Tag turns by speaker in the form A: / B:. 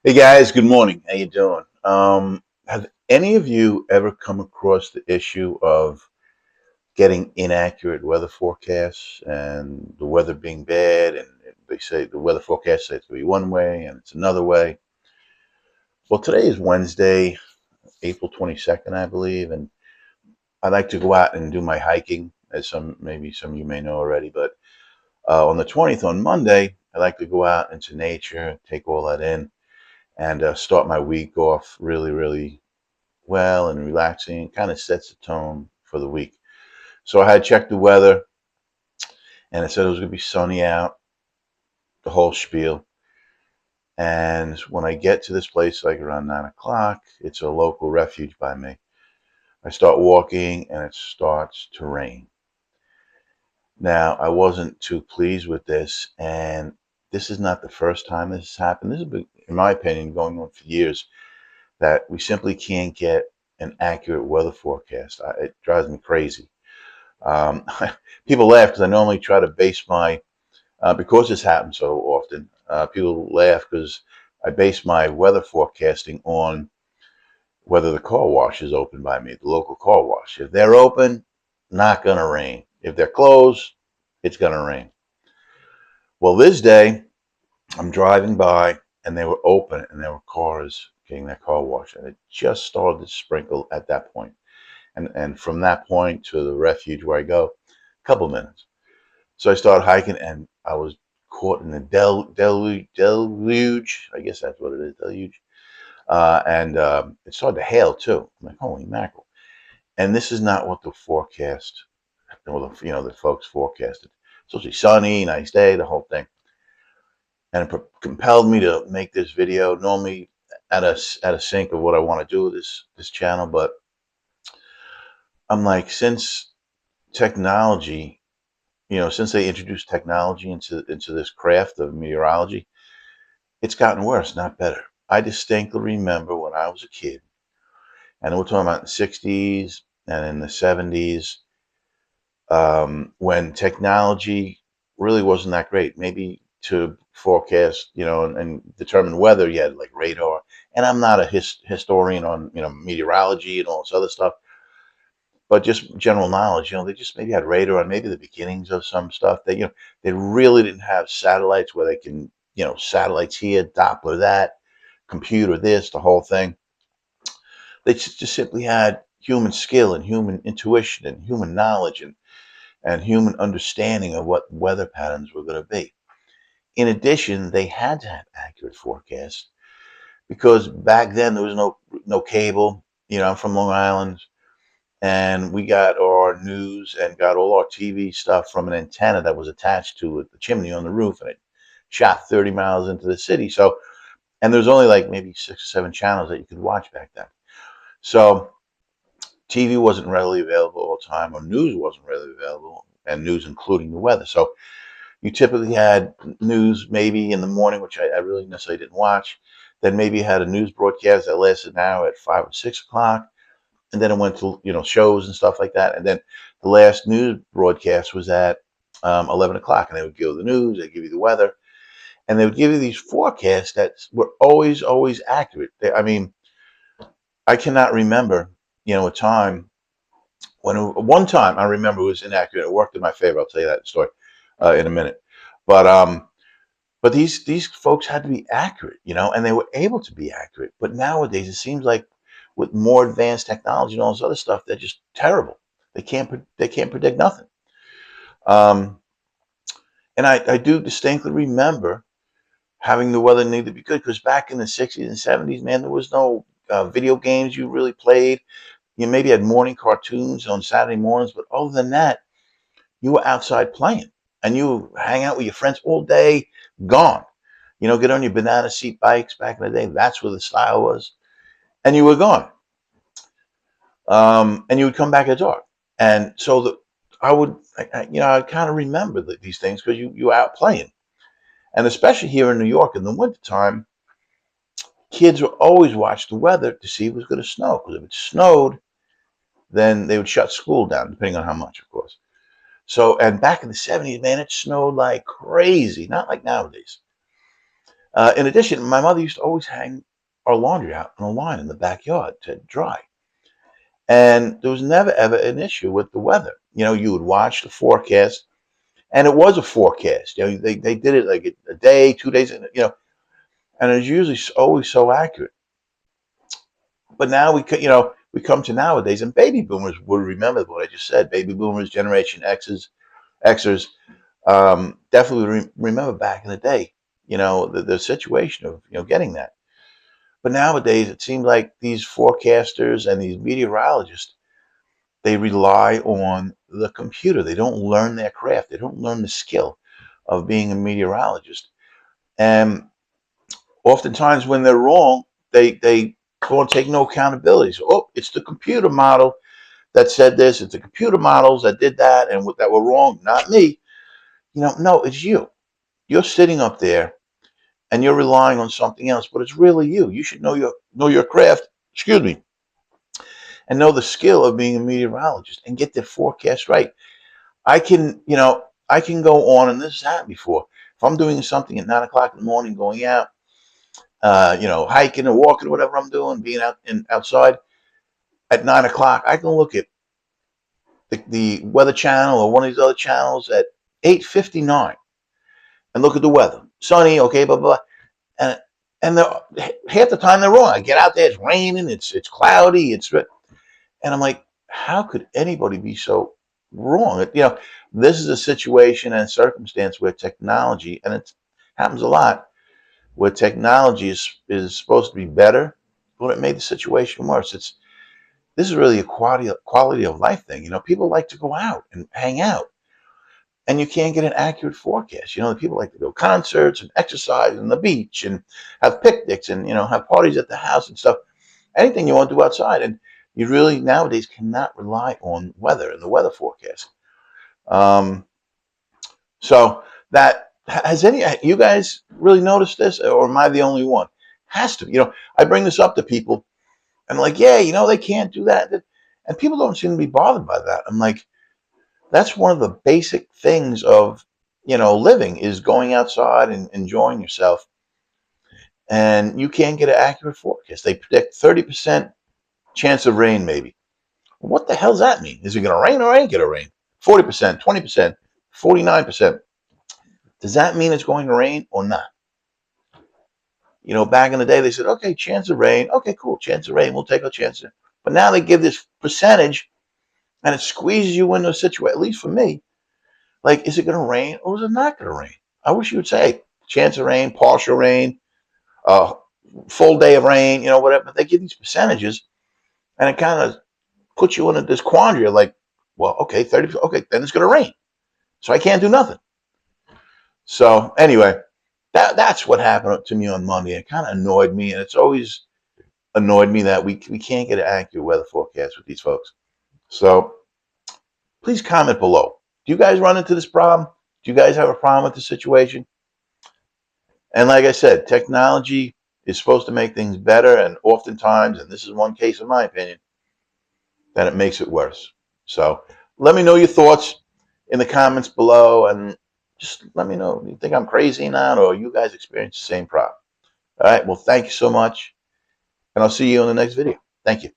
A: Hey guys, good morning. How you doing? Have any of you ever come across the issue of getting inaccurate weather forecasts and the weather being bad, and they say the weather forecast says it's going to be one way and it's another way? Well, today is Wednesday, April 22nd, I believe, and I like to go out and do my hiking, as maybe some of you may know already. But on the 20th, on Monday, I like to go out into nature, take all that in, and start my week off really well and relaxing. Kind of sets the tone for the week. So I had checked the weather, and it said it was going to be sunny out, the whole spiel. And when I get to this place, like around 9 o'clock, it's a local refuge by me. I start walking, and it starts to rain. Now, I wasn't too pleased with this, and this is not the first time this has happened. This has been, in my opinion, going on for years, that we simply can't get an accurate weather forecast. It drives me crazy. Um, People laugh because I normally try to base because this happens so often, people laugh because I base my weather forecasting on whether the car wash is open by me, the local car wash. If they're open, not going to rain. If they're closed, it's going to rain. Well, this day, I'm driving by and they were open and there were cars getting their car wash. And it just started to sprinkle at that point. And from that point to the refuge where I go, a couple minutes. So I started hiking, and I was caught in the deluge. I guess that's what it is, deluge. And it started to hail too. I'm like, holy mackerel! And this is not what the forecast, well, the folks forecasted. It's supposed to be sunny, nice day, the whole thing. And it compelled me to make this video. Normally, at a sync of what I want to do with this channel, but I'm like, since technology, since they introduced technology into this craft of meteorology, it's gotten worse, not better. I distinctly remember when I was a kid, and we're talking about the 60s and in the 70s, when technology really wasn't that great. Maybe to forecast, and determine weather, you had like radar. And I'm not a historian on, meteorology and all this other stuff, but just general knowledge. They just maybe had radar and maybe the beginnings of some stuff. They really didn't have satellites where they can, satellites here, Doppler that, computer this, the whole thing. They just simply had human skill and human intuition and human knowledge and human understanding of what weather patterns were going to be. In addition, they had to have accurate forecasts because back then there was no cable. I'm from Long Island, and we got our news and got all our TV stuff from an antenna that was attached to the chimney on the roof, and it shot 30 miles into the city. So, and there's only like maybe 6 or 7 channels that you could watch back then. So TV wasn't readily available all the time, or news wasn't readily available, and news including the weather. So you typically had news maybe in the morning, which I really necessarily didn't watch. Then maybe you had a news broadcast that lasted an hour at 5 or 6 o'clock, and then it went to shows and stuff like that. And then the last news broadcast was at 11 o'clock, and they would give the news, they give you the weather, and they would give you these forecasts that were always accurate. I mean, I cannot remember a time when one time I remember it was inaccurate. It worked in my favor. I'll tell you that story in a minute. But these folks had to be accurate, and they were able to be accurate. But nowadays it seems like with more advanced technology and all this other stuff, they're just terrible. They can't predict nothing. Um, and I do distinctly remember having the weather need to be good because back in the 60s and 70s, man, there was no video games you really played. You maybe had morning cartoons on Saturday mornings, but other than that, you were outside playing and you hang out with your friends all day, gone. Get on your banana seat bikes back in the day. That's where the style was. And you were gone. And you would come back at dark. And so I kind of remember these things because you were out playing. And especially here in New York in the wintertime, kids would always watch the weather to see if it was going to snow. Because if it snowed, then they would shut school down, depending on how much, of course. So, and back in the 70s, man, it snowed like crazy, not like nowadays. In addition, my mother used to always hang our laundry out on a line in the backyard to dry. And there was never ever an issue with the weather. You would watch the forecast, and it was a forecast. They did it like a day, 2 days, and it was usually always so accurate. But now we come to nowadays, and baby boomers would remember what I just said. Baby boomers, Generation Xers, definitely would remember back in the day. The situation of getting that. But nowadays, it seems like these forecasters and these meteorologists, they rely on the computer. They don't learn their craft. They don't learn the skill of being a meteorologist. And oftentimes, when they're wrong, they go and take no accountability. So, oh, it's the computer model that said this. It's the computer models that did that and that were wrong, not me. No, it's you. You're sitting up there and you're relying on something else, but it's really you. You should know your craft. Excuse me, and know the skill of being a meteorologist and get the forecast right. I can go on, and this has happened before. If I'm doing something at 9 o'clock in the morning, going out, hiking or walking, or whatever I'm doing, being outside at 9 o'clock, I can look at the Weather Channel or one of these other channels at 8:59 and look at the weather. Sunny, okay, blah blah, blah. and half the time they're wrong. I get out there, it's raining, it's cloudy, and I'm like, how could anybody be so wrong? This is a situation and circumstance where technology, and it happens a lot, where technology is supposed to be better, but it made the situation worse. This is really a quality of life thing. People like to go out and hang out, and you can't get an accurate forecast. The people like to go concerts and exercise on the beach and have picnics and have parties at the house and stuff. Anything you want to do outside, and you really nowadays cannot rely on weather and the weather forecast. Um, so that has any you guys really noticed this, or am I the only one? Has to. I bring this up to people, and I'm like, yeah, they can't do that, and people don't seem to be bothered by that. I'm like, that's one of the basic things of living is going outside and enjoying yourself, and you can't get an accurate forecast. They predict 30% chance of rain, maybe. What the hell does that mean? Is it going to rain or ain't going to rain? 40%, 20%, 49%. Does that mean it's going to rain or not? Back in the day, they said, okay, chance of rain. Okay, cool, chance of rain. We'll take a chance. But now they give this percentage, and it squeezes you into a situation, at least for me, like, is it going to rain or is it not going to rain? I wish you would say chance of rain, partial rain, full day of rain, whatever. But they give these percentages, and it kind of puts you into this quandary of like, well, okay, 30, okay, then it's going to rain. So I can't do nothing. So anyway, that's what happened to me on Monday. It kind of annoyed me, and it's always annoyed me that we can't get an accurate weather forecast with these folks. So please comment below. Do you guys run into this problem? Do you guys have a problem with the situation? And like I said, technology is supposed to make things better, and oftentimes, and this is one case in my opinion, that it makes it worse. So let me know your thoughts in the comments below, and just let me know. Do you think I'm crazy or not, or you guys experience the same problem? All right. Well, thank you so much, and I'll see you in the next video. Thank you.